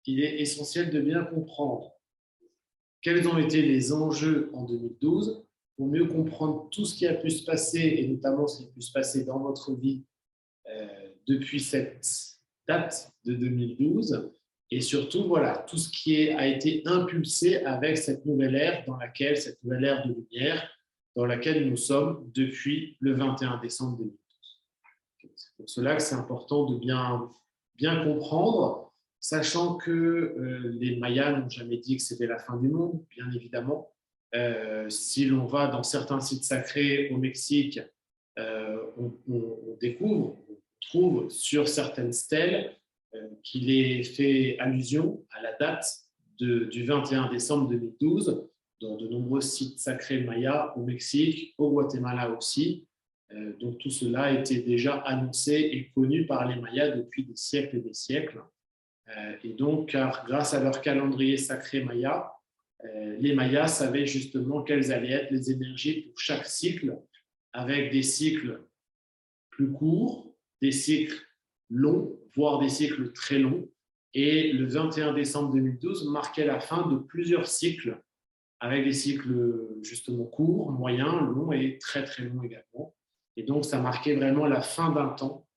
il est essentiel de bien comprendre quels ont été les enjeux en 2012 pour mieux comprendre tout ce qui a pu se passer, et notamment ce qui a pu se passer dans votre vie depuis cette date de 2012, et surtout, voilà, tout ce qui a été impulsé avec cette nouvelle ère cette nouvelle ère de lumière, dans laquelle nous sommes depuis le 21 décembre 2012. C'est pour cela que c'est important de bien comprendre, sachant que les Mayas n'ont jamais dit que c'était la fin du monde, bien évidemment. Si l'on va dans certains sites sacrés au Mexique, on découvre, on trouve sur certaines stèles qu'il est fait allusion à la date du 21 décembre 2012 dans de nombreux sites sacrés mayas au Mexique, au Guatemala aussi. Donc tout cela était déjà annoncé et connu par les Mayas depuis des siècles et des siècles. Et donc, grâce à leur calendrier sacré maya, les Mayas savaient justement quelles allaient être les énergies pour chaque cycle, avec des cycles plus courts, des cycles longs, voire des cycles très longs. Et le 21 décembre 2012 marquait la fin de plusieurs cycles, avec des cycles justement courts, moyens, longs et très très longs également. Et donc, ça marquait vraiment la fin d'un temps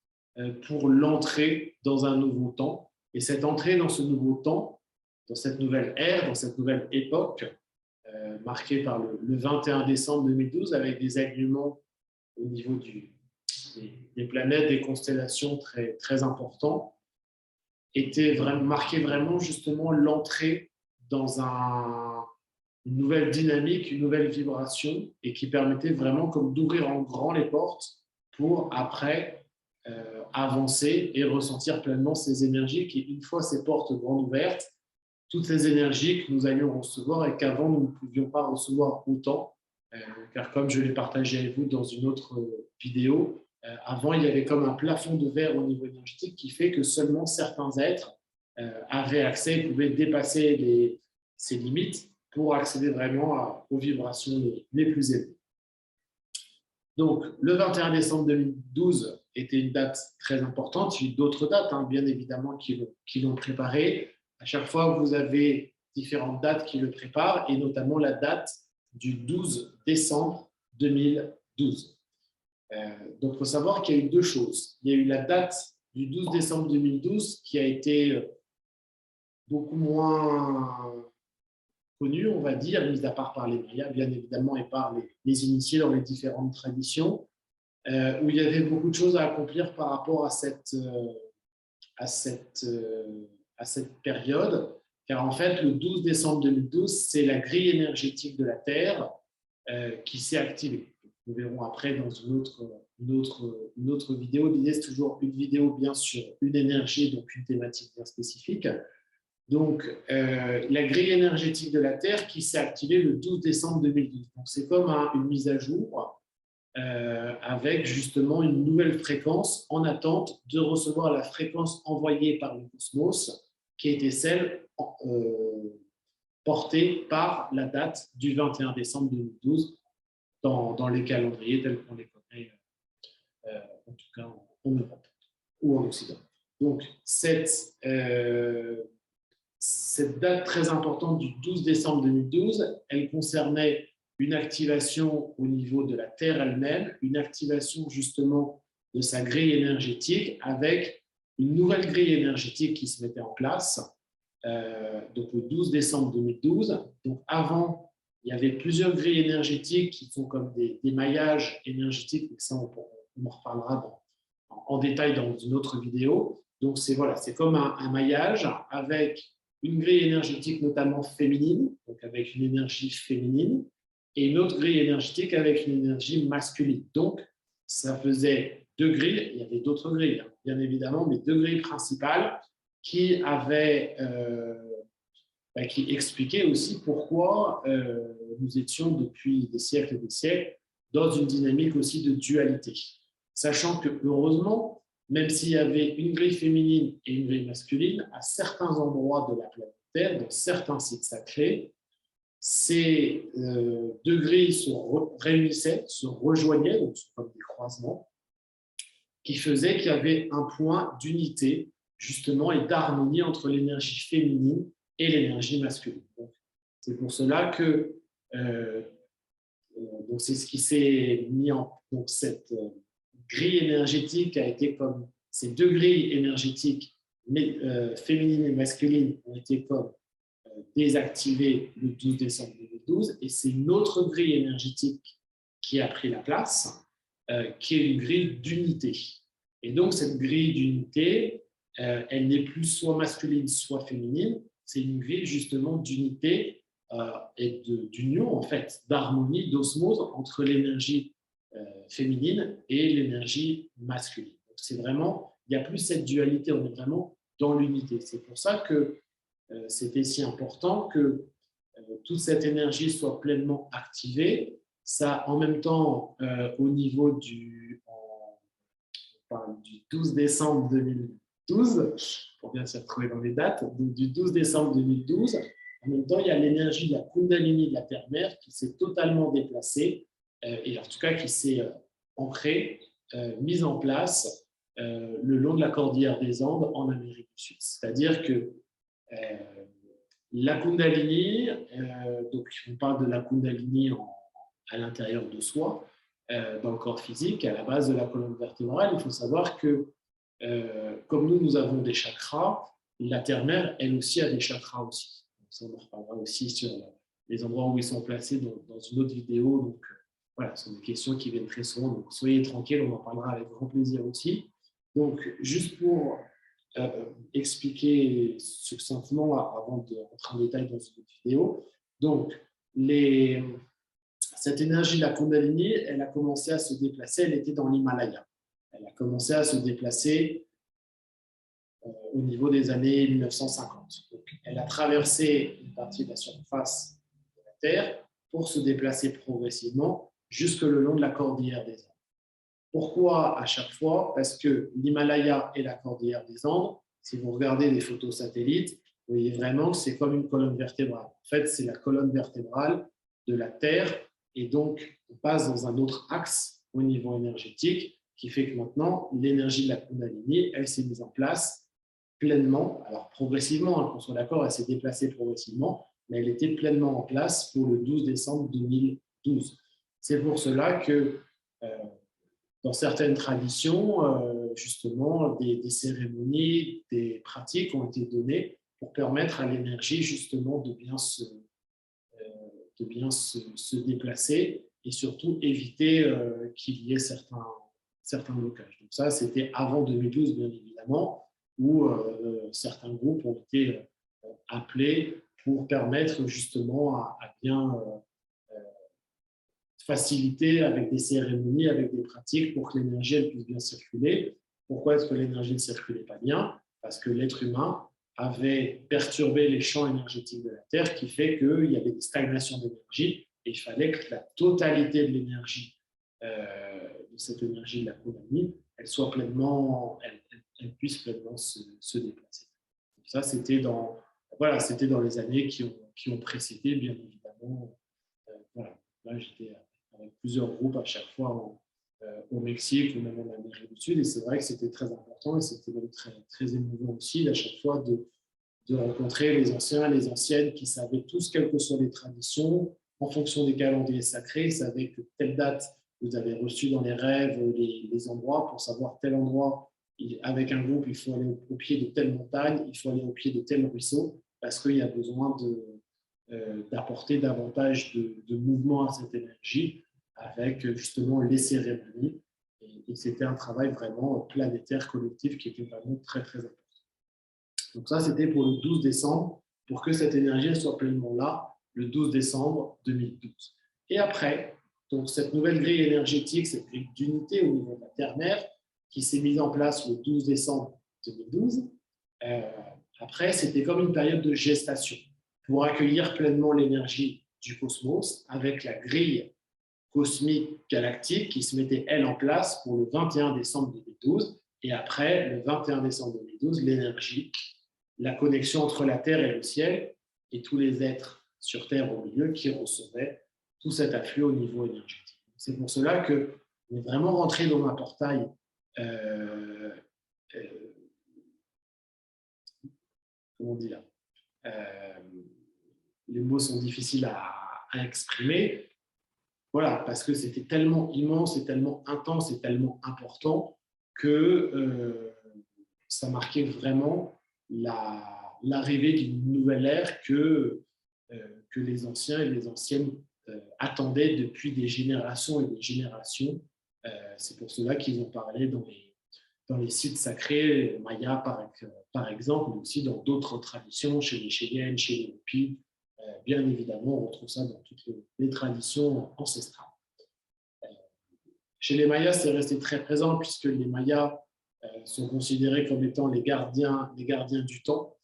pour l'entrée dans un nouveau temps. Et cette entrée dans ce nouveau temps, dans cette nouvelle ère, dans cette nouvelle époque, marquée par le 21 décembre 2012, avec des alignements au niveau des planètes, des constellations très, très importants, marquait vraiment justement l'entrée dans une nouvelle dynamique, une nouvelle vibration, et qui permettait vraiment comme d'ouvrir en grand les portes pour après avancer et ressentir pleinement ces énergies qui, une fois ces portes grandes ouvertes, toutes ces énergies que nous allions recevoir et qu'avant nous ne pouvions pas recevoir autant, car comme je l'ai partagé avec vous dans une autre vidéo, avant il y avait comme un plafond de verre au niveau énergétique qui fait que seulement certains êtres avaient accès et pouvaient dépasser ces limites pour accéder vraiment aux vibrations les plus élevées. Donc, le 21 décembre 2012 était une date très importante. Il y a eu d'autres dates, bien évidemment, qui l'ont préparé. À chaque fois, vous avez différentes dates qui le préparent, et notamment la date du 12 décembre 2012. Donc, il faut savoir qu'il y a eu deux choses. Il y a eu la date du 12 décembre 2012 qui a été beaucoup moins connue, on va dire, mis à part par les Mayas, bien évidemment, et par les initiés dans les différentes traditions, où il y avait beaucoup de choses à accomplir par rapport à cette période, car en fait, le 12 décembre 2012, c'est la grille énergétique de la Terre qui s'est activée. Nous verrons après dans une autre vidéo. L'idée, c'est toujours une vidéo bien sur une énergie, donc une thématique bien spécifique. Donc, la grille énergétique de la Terre qui s'est activée le 12 décembre 2012. Donc, c'est comme une mise à jour avec justement une nouvelle fréquence en attente de recevoir la fréquence envoyée par le cosmos, qui était celle portée par la date du 21 décembre 2012 dans les calendriers tels qu'on les connaît, en tout cas en Europe ou en Occident. Donc, cette date très importante du 12 décembre 2012, elle concernait une activation au niveau de la Terre elle-même, une activation justement de sa grille énergétique avec une nouvelle grille énergétique qui se mettait en place, donc le 12 décembre 2012. Donc avant, il y avait plusieurs grilles énergétiques qui sont comme des maillages énergétiques, mais ça on en reparlera en détail dans une autre vidéo. Donc c'est comme un maillage avec une grille énergétique notamment féminine, donc avec une énergie féminine, et une autre grille énergétique avec une énergie masculine. Donc, ça faisait deux grilles, il y avait d'autres grilles, bien évidemment, mais deux grilles principales qui expliquaient aussi pourquoi nous étions depuis des siècles et des siècles dans une dynamique aussi de dualité. Sachant que, heureusement, même s'il y avait une grille féminine et une grille masculine, à certains endroits de la planète Terre, dans certains sites sacrés, ces deux grilles se réunissaient, se rejoignaient, donc comme des croisements, qui faisaient qu'il y avait un point d'unité justement et d'harmonie entre l'énergie féminine et l'énergie masculine. C'est pour cela que donc c'est ce qui s'est mis en donc cette grille énergétique a été comme ces deux grilles énergétiques féminines et masculines ont été comme désactivées le 12 décembre 2012 et c'est une autre grille énergétique qui a pris la place, qui est une grille d'unité. Et donc cette grille d'unité, elle n'est plus soit masculine soit féminine, c'est une grille justement d'unité et d'union en fait, d'harmonie, d'osmose entre l'énergie féminine et l'énergie masculine. C'est vraiment, il n'y a plus cette dualité, on est vraiment dans l'unité. C'est pour ça que c'était si important que toute cette énergie soit pleinement activée. Ça, en même temps, au niveau du 12 décembre 2012, pour bien se retrouver dans les dates, du 12 décembre 2012, en même temps, il y a l'énergie de la Kundalini de la Terre-Mère qui s'est totalement déplacée, et en tout cas qui s'est ancrée, mise en place le long de la cordillère des Andes en Amérique du Sud. C'est-à-dire que la Kundalini, donc on parle de la Kundalini à l'intérieur de soi, dans le corps physique, à la base de la colonne vertébrale. Il faut savoir que comme nous avons des chakras, la Terre-Mère, elle aussi, a des chakras aussi. Donc ça, on en reparlera aussi sur les endroits où ils sont placés dans une autre vidéo. Donc voilà, ce sont des questions qui viennent très souvent. Donc soyez tranquilles, on en parlera avec grand plaisir aussi. Donc juste pour expliquer succinctement avant de rentrer en détail dans cette vidéo. Donc, cette énergie de la Kundalini, elle a commencé à se déplacer, elle était dans l'Himalaya. Elle a commencé à se déplacer au niveau des années 1950. Donc, elle a traversé une partie de la surface de la Terre pour se déplacer progressivement jusque le long de la cordillère des Andes. Pourquoi à chaque fois? Parce que l'Himalaya et la cordillère des Andes, si vous regardez les photos satellites, vous voyez vraiment que c'est comme une colonne vertébrale. En fait, c'est la colonne vertébrale de la Terre et donc on passe dans un autre axe au niveau énergétique qui fait que maintenant, l'énergie de la Kundalini, elle s'est mise en place pleinement, alors progressivement, qu'on soit d'accord, elle s'est déplacée progressivement, mais elle était pleinement en place pour le 12 décembre 2012. C'est pour cela que dans certaines traditions, justement, des cérémonies, des pratiques ont été données pour permettre à l'énergie, justement, de bien se déplacer et surtout éviter qu'il y ait certains blocages. Donc ça, c'était avant 2012, bien évidemment, où certains groupes ont été appelés pour permettre justement à bien faciliter avec des cérémonies, avec des pratiques pour que l'énergie puisse bien circuler. Pourquoi est-ce que l'énergie ne circulait pas bien? Parce que l'être humain avait perturbé les champs énergétiques de la Terre, qui fait qu'il y avait des stagnations d'énergie et il fallait que la totalité de l'énergie, de cette énergie de la Kundalini, elle soit pleinement, elle puisse pleinement se déplacer. Donc ça, c'était dans les années qui ont précédé, bien évidemment. Voilà. Là, j'étais avec plusieurs groupes à chaque fois au Mexique ou même en Amérique du Sud. Et c'est vrai que c'était très important et c'était même très, très émouvant aussi à chaque fois de rencontrer les anciens, les anciennes qui savaient tous, quelles que soient les traditions, en fonction des calendriers sacrés, ils savaient que telle date vous avez reçu dans les rêves les endroits pour savoir tel endroit. Avec un groupe, il faut aller au pied de telle montagne, il faut aller au pied de tel ruisseau parce qu'il y a besoin d'apporter davantage de mouvement à cette énergie avec justement les cérémonies. Et c'était un travail vraiment planétaire, collectif, qui était vraiment très, très important. Donc ça, c'était pour le 12 décembre, pour que cette énergie soit pleinement là, le 12 décembre 2012. Et après, donc cette nouvelle grille énergétique, cette grille d'unité au niveau de la Terre-Mère, qui s'est mise en place le 12 décembre 2012, après, c'était comme une période de gestation pour accueillir pleinement l'énergie du cosmos avec la grille cosmique galactique qui se mettait, elle, en place pour le 21 décembre 2012. Et après, le 21 décembre 2012, l'énergie, la connexion entre la Terre et le ciel et tous les êtres sur Terre au milieu qui recevaient tout cet afflux au niveau énergétique. C'est pour cela qu'on est vraiment rentré dans un portail comment on dit là, les mots sont difficiles à exprimer. Voilà, parce que c'était tellement immense et tellement intense et tellement important que ça marquait vraiment l'arrivée d'une nouvelle ère que les anciens et les anciennes attendaient depuis des générations et des générations. C'est pour cela qu'ils ont parlé dans les sites sacrés mayas, par exemple, mais aussi dans d'autres traditions, chez les Cheyenne, chez les Hopis. Bien évidemment, on retrouve ça dans toutes les traditions ancestrales. Chez les Mayas, c'est resté très présent puisque les Mayas sont considérés comme étant les gardiens du temps,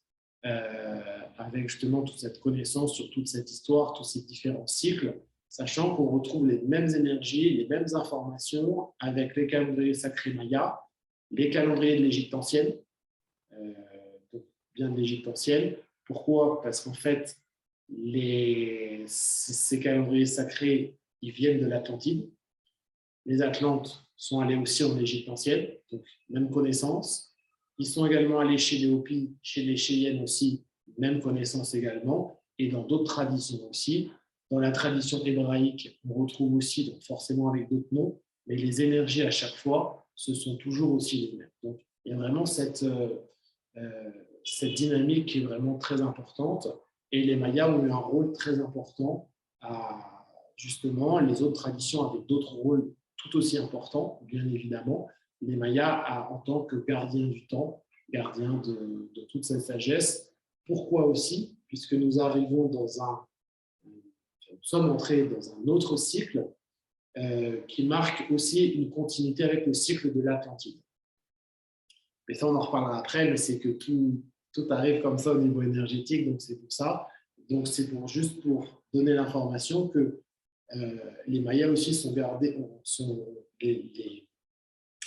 avec justement toute cette connaissance sur toute cette histoire, tous ces différents cycles, sachant qu'on retrouve les mêmes énergies, les mêmes informations avec les calendriers sacrés mayas, les calendriers de l'Égypte ancienne, bien de l'Égypte ancienne. Pourquoi? Parce qu'en fait, ces calendriers sacrés, ils viennent de l'Atlantide. Les Atlantes sont allés aussi en Égypte ancienne, donc même connaissance. Ils sont également allés chez les Hopis, chez les Cheyennes aussi, même connaissance également, et dans d'autres traditions aussi. Dans la tradition hébraïque, on retrouve aussi, donc forcément avec d'autres noms, mais les énergies à chaque fois, ce sont toujours aussi les mêmes. Donc il y a vraiment cette dynamique qui est vraiment très importante, et les Mayas ont eu un rôle très important à justement les autres traditions avaient d'autres rôles tout aussi importants, bien évidemment. Les Mayas en tant que gardiens du temps, gardiens de toute cette sagesse. Pourquoi aussi? Puisque nous sommes entrés dans un autre cycle qui marque aussi une continuité avec le cycle de l'Atlantide. Mais ça, on en reparlera après, mais c'est que tout arrive comme ça au niveau énergétique, donc c'est pour ça. Donc c'est juste pour donner l'information que les Mayas aussi sont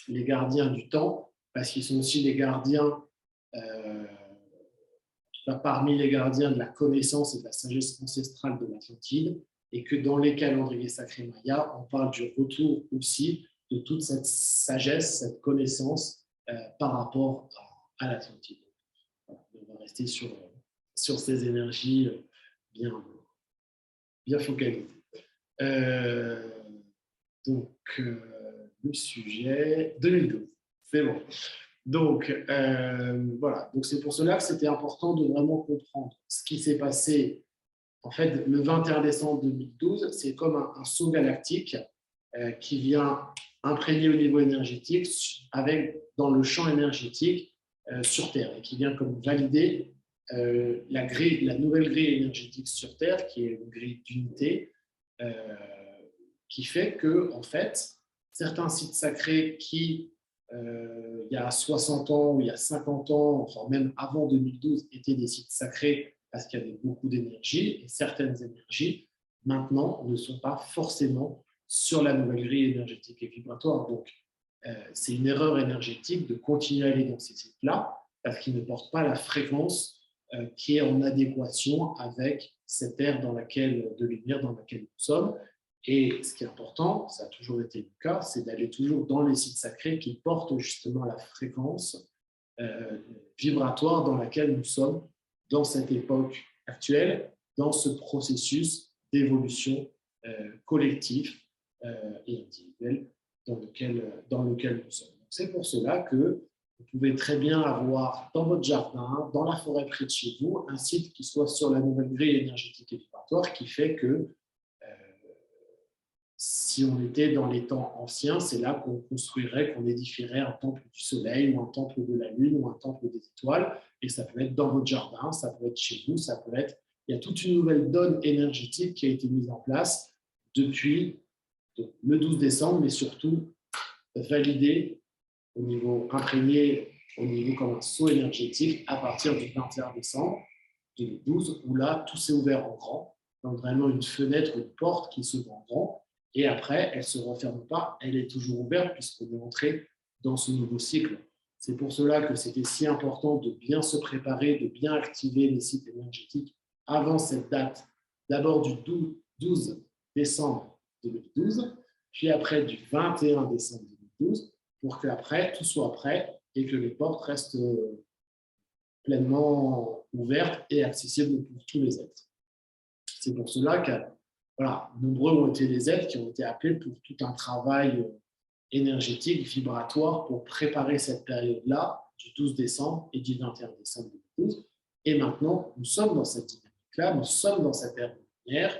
les gardiens du temps, parce qu'ils sont aussi les gardiens, parmi les gardiens de la connaissance et de la sagesse ancestrale de l'Atlantide, et que dans les calendriers sacrés mayas, on parle du retour aussi de toute cette sagesse, cette connaissance par rapport à l'Atlantide. Voilà, on va rester sur ces énergies bien focalisées. Donc, le sujet 2012, c'est bon. Donc, voilà. Donc, c'est pour cela que c'était important de vraiment comprendre ce qui s'est passé. En fait, le 21 décembre 2012, c'est comme un saut galactique qui vient imprégner au niveau énergétique dans le champ énergétique sur Terre et qui vient comme valider la nouvelle grille énergétique sur Terre, qui est une grille d'unité, qui fait que, en fait, certains sites sacrés qui, il y a 60 ans ou il y a 50 ans, enfin même avant 2012, étaient des sites sacrés parce qu'il y avait beaucoup d'énergie, et certaines énergies, maintenant, ne sont pas forcément sur la nouvelle grille énergétique et vibratoire. Donc, c'est une erreur énergétique de continuer à aller dans ces sites-là parce qu'ils ne portent pas la fréquence qui est en adéquation avec cette ère de lumière dans laquelle nous sommes. Et ce qui est important, ça a toujours été le cas, c'est d'aller toujours dans les sites sacrés qui portent justement la fréquence vibratoire dans laquelle nous sommes dans cette époque actuelle, dans ce processus d'évolution collectif et individuel dans lequel nous sommes. C'est pour cela que vous pouvez très bien avoir dans votre jardin, dans la forêt près de chez vous, un site qui soit sur la nouvelle grille énergétique et vibratoire qui fait que si on était dans les temps anciens, c'est là qu'on construirait, qu'on édifierait un temple du soleil ou un temple de la lune ou un temple des étoiles. Et ça peut être dans votre jardin, ça peut être chez vous, ça peut être... Il y a toute une nouvelle donne énergétique qui a été mise en place depuis le 12 décembre, mais surtout validée au niveau imprégné, au niveau comme un saut énergétique à partir du 21 décembre 2012, où là, tout s'est ouvert en grand. Donc vraiment une fenêtre, une porte qui s'ouvre en grand. Et après, elle ne se referme pas, elle est toujours ouverte puisqu'on est entré dans ce nouveau cycle. C'est pour cela que c'était si important de bien se préparer, de bien activer les sites énergétiques avant cette date, d'abord du 12 décembre 2012, puis après du 21 décembre 2012, pour qu'après, tout soit prêt et que les portes restent pleinement ouverte et accessible pour tous les êtres. C'est pour cela que voilà, nombreux ont été les êtres qui ont été appelés pour tout un travail énergétique, vibratoire, pour préparer cette période-là, du 12 décembre et du 21 décembre 2012. Et maintenant, nous sommes dans cette dynamique-là, nous sommes dans cette ère de lumière,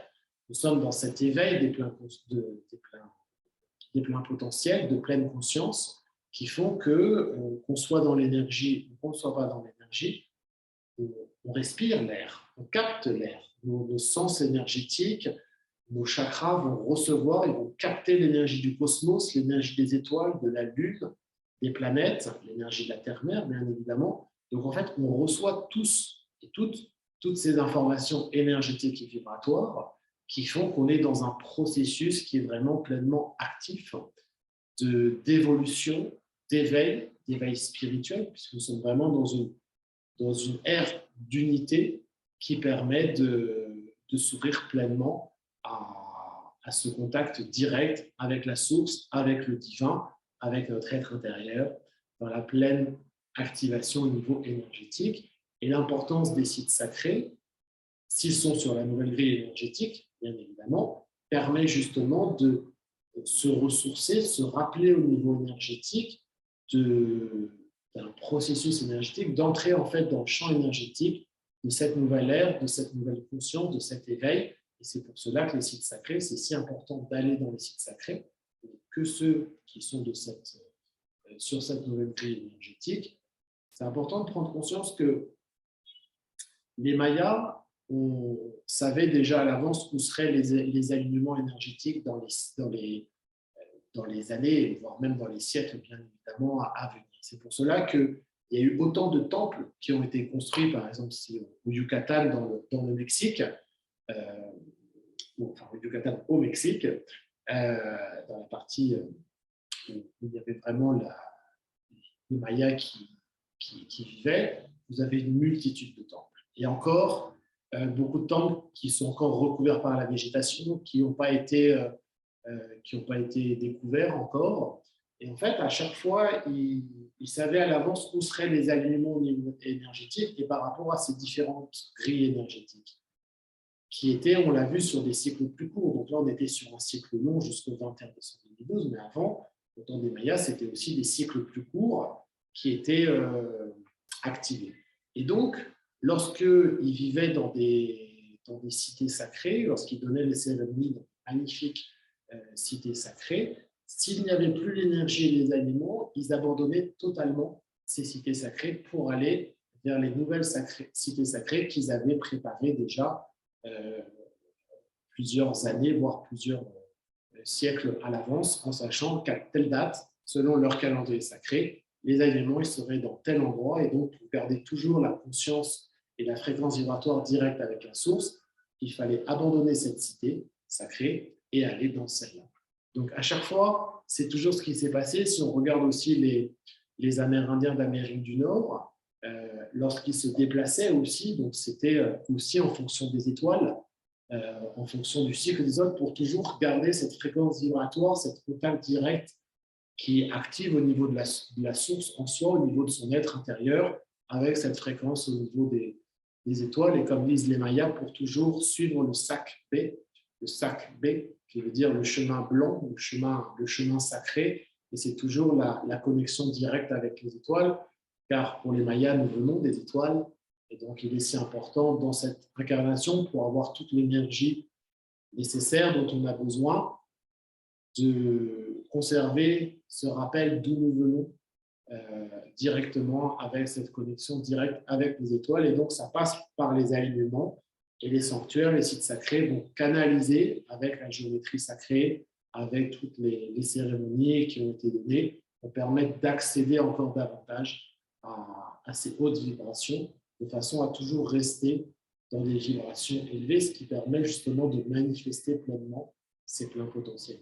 nous sommes dans cet éveil des pleins potentiels, de pleine conscience, qui font qu'on soit dans l'énergie ou qu'on ne soit pas dans l'énergie, on respire l'air, on capte l'air. Nos sens énergétiques, nos chakras vont recevoir, ils vont capter l'énergie du cosmos, l'énergie des étoiles, de la Lune, des planètes, l'énergie de la Terre-Mère, bien évidemment. Donc, en fait, on reçoit tous et toutes ces informations énergétiques et vibratoires qui font qu'on est dans un processus qui est vraiment pleinement actif d'évolution, d'éveil spirituel, puisque nous sommes vraiment dans une ère d'unité qui permet de s'ouvrir pleinement à ce contact direct avec la source, avec le divin, avec notre être intérieur, dans la pleine activation au niveau énergétique. Et l'importance des sites sacrés, s'ils sont sur la nouvelle grille énergétique, bien évidemment, permet justement de se ressourcer, se rappeler au niveau énergétique d'un processus énergétique, d'entrer en fait dans le champ énergétique de cette nouvelle ère, de cette nouvelle conscience, de cet éveil. Et c'est pour cela que les sites sacrés, c'est si important d'aller dans les sites sacrés, que ceux qui sont sur cette nouvelle grille énergétique. C'est important de prendre conscience que les Mayas savaient déjà à l'avance où seraient les alignements énergétiques dans les années, voire même dans les siècles, bien évidemment, à venir. C'est pour cela qu'il y a eu autant de temples qui ont été construits, par exemple, au Yucatan, dans le Mexique, enfin au Yucatan, au Mexique, dans la partie où il y avait vraiment les Mayas qui vivaient, vous avez une multitude de temples. Et encore, beaucoup de temples qui sont encore recouverts par la végétation, qui n'ont pas été découverts encore. Et en fait, à chaque fois, ils savaient à l'avance où seraient les alignements au niveau énergétique et par rapport à ces différentes grilles énergétiques, qui étaient, on l'a vu, sur des cycles plus courts. Donc là, on était sur un cycle long jusqu'au 21 décembre 2012, mais avant, au temps des Mayas, c'était aussi des cycles plus courts qui étaient activés. Et donc, lorsqu'ils vivaient dans des cités sacrées, lorsqu'ils donnaient les cérémonies dans de magnifiques cités sacrées, s'il n'y avait plus l'énergie et les aliments, ils abandonnaient totalement ces cités sacrées pour aller vers les nouvelles cités sacrées qu'ils avaient préparées déjà plusieurs années, voire plusieurs siècles à l'avance, en sachant qu'à telle date, selon leur calendrier sacré, les aliments ils seraient dans tel endroit. Et donc, pour garder toujours la conscience et la fréquence vibratoire directe avec la source, il fallait abandonner cette cité sacrée et aller dans celle-là. Donc, à chaque fois, c'est toujours ce qui s'est passé. Si on regarde aussi les Amérindiens d'Amérique du Nord, lorsqu'ils se déplaçaient aussi, donc c'était aussi en fonction des étoiles, en fonction du cycle des autres, pour toujours garder cette fréquence vibratoire, cette contact direct qui active au niveau de la source en soi, au niveau de son être intérieur, avec cette fréquence au niveau des étoiles. Et comme disent les Mayas, pour toujours suivre le sac B, qui veut dire le chemin blanc, le chemin sacré. Et c'est toujours la connexion directe avec les étoiles, car pour les Mayas, nous venons des étoiles. Et donc, il est si important dans cette incarnation pour avoir toute l'énergie nécessaire dont on a besoin de conserver ce rappel d'où nous venons directement avec cette connexion directe avec les étoiles. Et donc, ça passe par les alignements et les sanctuaires, les sites sacrés vont canaliser avec la géométrie sacrée, avec toutes les cérémonies qui ont été données, pour permettre d'accéder encore davantage à ces hautes vibrations, de façon à toujours rester dans des vibrations élevées, ce qui permet justement de manifester pleinement ces pleins potentiels.